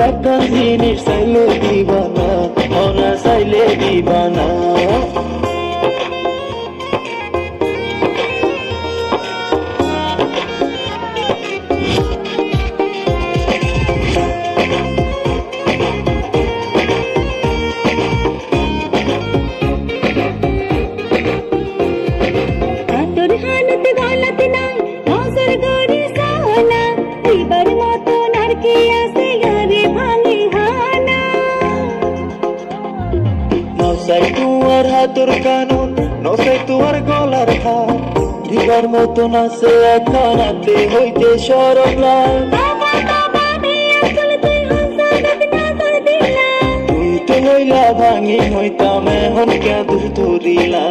একটা জিনিস চাইলে দিবানা, না চাইলে দিবানা। নসাই তোমার হাতের কানুন, নসাই তোমার গলার হার, দিবার মতো নাচে একখানাতে হইতে সরম লাল। তুই তো হইলা ভাঙি, হইতাম এখন কে দূর ধরিলা।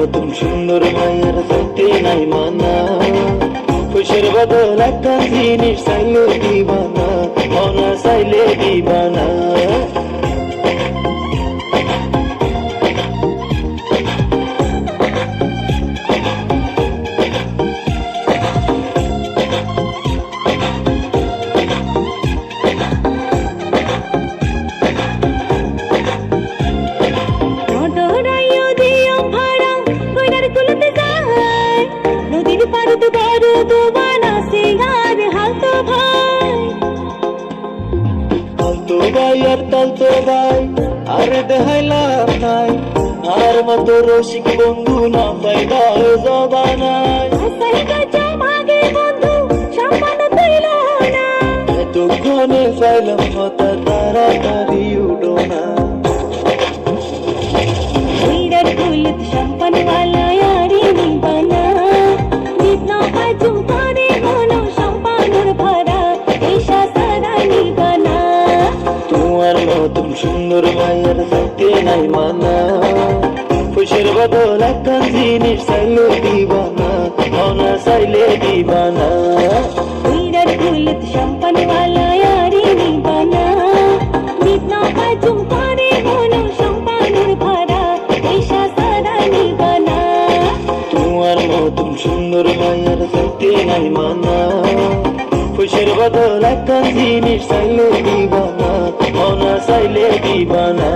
নতুন সুন্দর মায়ের সাথে নাই মানা, খুশির বদল একটা জিনিস চাইলে দিবানা, না চাইলে দিবানা। ফালতু ভাই আর তালতো ভাই আর দেখাইলাম নাই, আর মতো রসিক বন্ধু না পাইবা জবানায়। এতক্ষণে পাইলাম কথা, তাড়াতাড়ি উঠো না। নতুন সুন্দর মায়ের সাথে নাই মানা, খুশির বদল একটা জিনিস চাইলে দিবানা, না চাইলে দিবানা। তোমার নতুন সুন্দর মায়ের সাথে নাই মানা, খুশির বদল একটা জিনিস চাইলে দিবানা, না চাইলে দিবানা।